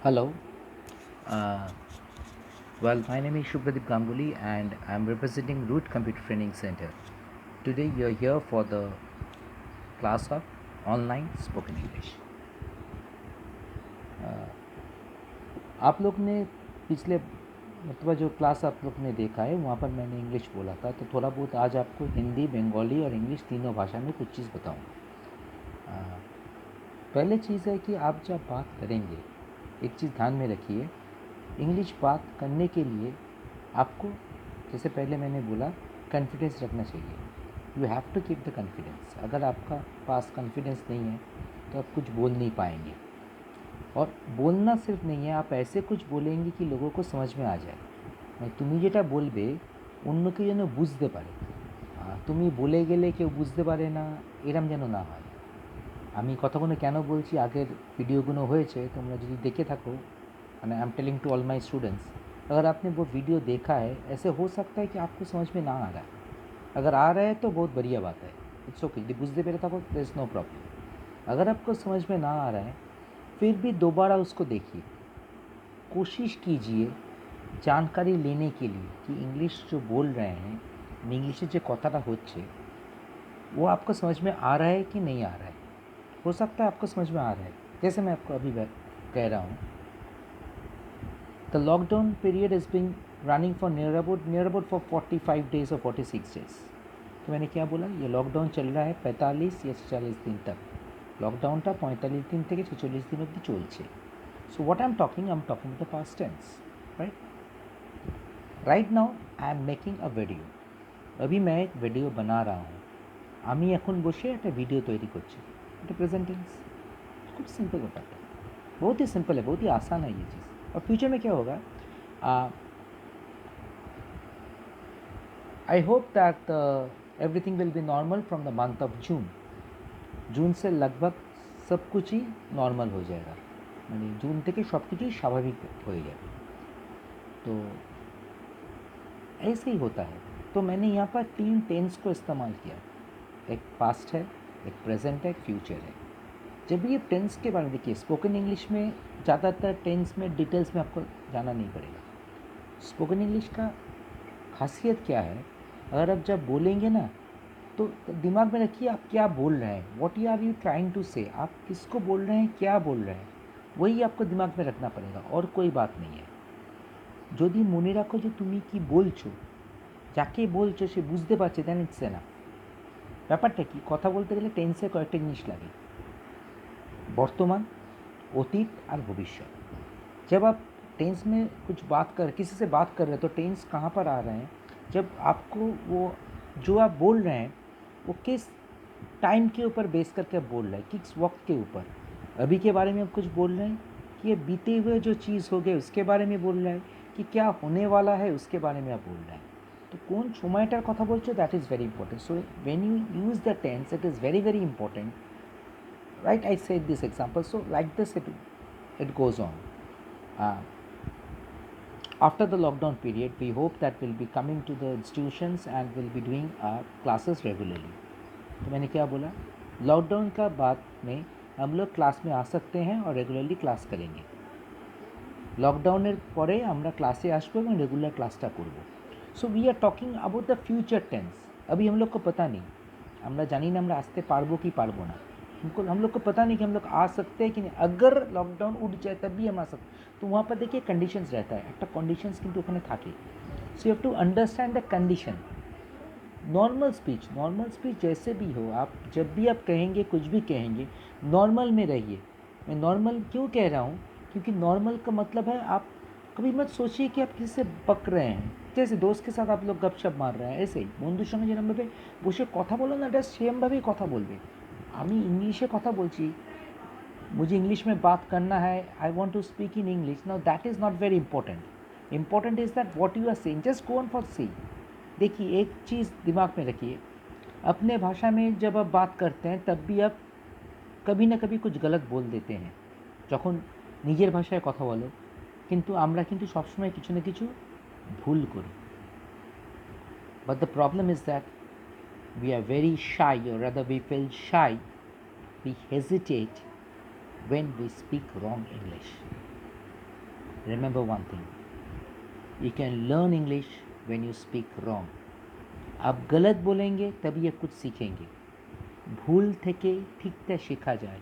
Hello. Uh, my name is Shubhadeep Ganguly and I'm representing Root Computer Training Center. Today you're here for the class of online spoken English. आप लोग ने पिछले मतलब जो class आप लोग ने देखा है वहाँ पर मैंने इंग्लिश बोला था, तो थोड़ा बहुत आज आपको हिंदी, बंगाली और इंग्लिश तीनों भाषा में कुछ चीज़ बताऊँगा। पहले चीज़ है कि आप जब बात करेंगे, एक चीज़ ध्यान में रखिए, इंग्लिश बात करने के लिए आपको, जैसे पहले मैंने बोला, कॉन्फिडेंस रखना चाहिए। You have to keep the confidence. अगर आपका पास कॉन्फिडेंस नहीं है तो आप कुछ बोल नहीं पाएंगे। और बोलना सिर्फ नहीं है, आप ऐसे कुछ बोलेंगे कि लोगों को समझ में आ जाए। मैं তুমি যেটা বলবে অন্য কেউ যেন বুঝতে পারে, তুমি বলে গেলে কেউ বুঝতে পারে না, এরম যেন না হয়। আমি কথাগুলো কেন বলছি, আগের वीडियोগুলো হয়েছে, তোমরা যদি দেখে থাকো, মানে I am telling to all my students, अगर आपने वो वीडियो देखा है, ऐसे हो सकता है कि आपको समझ में ना आ रहा है। अगर आ रहा है तो बहुत बढ़िया बात है, इट्स ओके, यदि बुझते पेरे থাকো देयर इज़ नो प्रॉब्लम। अगर आपको समझ में ना आ रहा है, फिर भी दोबारा उसको देखिए, कोशिश कीजिए जानकारी लेने के लिए कि इंग्लिश जो बोल रहे हैं, इंग्लिशে যে কথাটা হচ্ছে वो आपको समझ में आ रहा है कि नहीं आ रहा है। हो सकता है आपको समझ में आ रहा है, जैसे मैं आपको अभी कह रहा हूँ, the lockdown period is being running for near about for 45 days और 46 डेज। तो मैंने क्या बोला, ये लॉकडाउन चल रहा है 45 या 46 दिन तक। লকডাউনটা 45 दिन থেকে 46 दिन অবধি চলছে। So what I am talking the past tense, right now I am making a video. अभी मैं एक वीडियो बना रहा हूँ, আমি এখন বসে একটা ভিডিও তৈরি করছি, এটা প্রেজেন্ট টেंस। खूब सिंपल होता है, बहुत ही सिंपल है, बहुत ही आसान है ये चीज़। और फ्यूचर में क्या होगा, I hope that everything will be normal from the month of June. जून से लगभग सब कुछ ही नॉर्मल हो जाएगा, মানে जून থেকে सब कुछ ही स्वाभाविक हो जाएगा। तो ऐसे ही होता है। तो मैंने यहाँ पर 3 टेंस को इस्तेमाल किया, एक पास्ट है, एक प्रेजेंट है, एक फ्यूचर है। जब भी ये टेंस के बारे में देखिए, स्पोकन इंग्लिश में ज़्यादातर टेंस में डिटेल्स में आपको जाना नहीं पड़ेगा। स्पोकन इंग्लिश का खासियत क्या है, अगर आप जब बोलेंगे ना, तो दिमाग में रखिए आप क्या बोल रहे हैं, what are you trying to say, आप किसको बोल रहे हैं, क्या बोल रहे हैं, वही आपको दिमाग में रखना पड़ेगा, और कोई बात नहीं है। যদি মনে রাখো যে তুমি কি বলছো, যাকে বলছো সে বুঝতে পারছে, দেন ইটস এনাফ। ব্যাপারটা কি, কথা বলতে গেলে টেন্সে কয়েকটা জিনিস লাগে, वर्तमान, अतीत और भविष्य। जब आप टेंस में कुछ बात कर, किसी से बात कर रहे हैं, तो टेंस कहाँ पर आ रहे हैं, जब आपको वो जो आप बोल रहे हैं वो किस टाइम के ऊपर बेस करके आप बोल रहे हैं, किस वक्त के ऊपर। अभी के बारे में आप कुछ बोल रहे हैं कि ये बीते हुए जो चीज़ हो गए उसके बारे में बोल रहे हैं, कि क्या होने वाला है उसके बारे में आप बोल रहे हैं। तो कौन সময়টার কথা বলছো, that is very important. So when you use the tense, it is very very important, right? I said this example, so like this it goes on. uh, After the lockdown period, we hope that we'll be coming to the institutions and we'll be doing our classes regularly. तो मैंने क्या बोला, lockdown का बाद में हम लोग class में आ सकते हैं और रेगुलरली क्लास करेंगे। লকডাউনের পরে আমরা ক্লাসে আসবো এবং রেগুলার ক্লাসটা করব। So we are talking about the future tense. अभी हम लोग को पता नहीं, আমরা জানি না আমরা আসতে পারবো কি পারবো না, हम लोग को पता नहीं कि हम लोग आ सकते हैं कि नहीं। अगर लॉकडाउन उठ जाए तब भी हम आ सकते, तो वहाँ पर देखिए कंडीशंस रहता है, একটা कंडीशंस কিন্তু ওখানে থাকে। So you have to understand the condition. Normal speech जैसे भी हो, आप जब भी आप कहेंगे, कुछ भी कहेंगे, नॉर्मल में रहिए। मैं नॉर्मल क्यों कह रहा हूँ, क्योंकि नॉर्मल का मतलब है आप कभी मत सोचिए कि आप किसी से बक रहे हैं। जैसे दोस्त के साथ आप लोग गपशप मार रहे हैं, ऐसे ही বন্ধুর সঙ্গে যেরকমভাবে বসে কথা বলো না, জাস্ট সেমভাবেই কথা বলবে। আমি इंग्लिशे কথা বলছি, मुझे इंग्लिश में बात करना है, I want to speak in English, now that is not very important. Important is that what you are saying, just go on for see. देखिए एक चीज़ दिमाग में रखिए, अपने भाषा में जब आप बात करते हैं तब भी आप कभी ना कभी कुछ गलत बोल देते हैं। যখন নিজের ভাষায় কথা বলো, কিন্তু আমরা কিন্তু সবসময় কিছু না কিছু ভুল করি। But the problem is that we are very shy, or rather we feel shy, we hesitate when we speak wrong English. Remember one thing, you can learn English when you speak wrong. आप गलत बोलेंगे तभी आप कुछ सीखेंगे। भूल থেকে ठीकते सीखा जाए।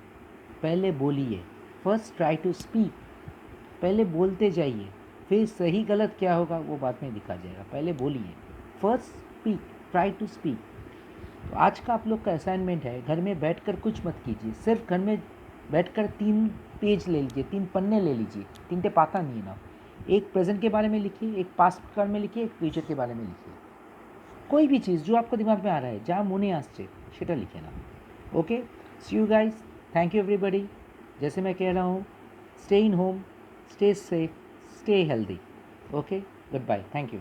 पहले बोलिए, फर्स्ट ट्राई टू स्पीक। पहले बोलते जाइए, फिर सही गलत क्या होगा वो बाद में दिखा जाएगा। पहले बोलिए, first speak, try to speak. तो आज का आप लोग का असाइनमेंट है, घर में बैठकर कुछ मत कीजिए, सिर्फ घर में बैठकर 3 पेज ले लीजिए, 3 पन्ने ले लीजिए, 3 पाता नहीं है ना। एक प्रेजेंट के बारे में लिखिए, एक पास्ट के बारे में लिखिए, एक फ्यूचर के बारे में लिखिए। कोई भी चीज़ जो आपको दिमाग में आ रहा है, जहाँ मुने आसছে সেটা लिखे ना। Okay, see you guys, thank you everybody. जैसे मैं कह रहा हूँ, stay in home, stay safe, stay healthy. Okay, good bye, thank you.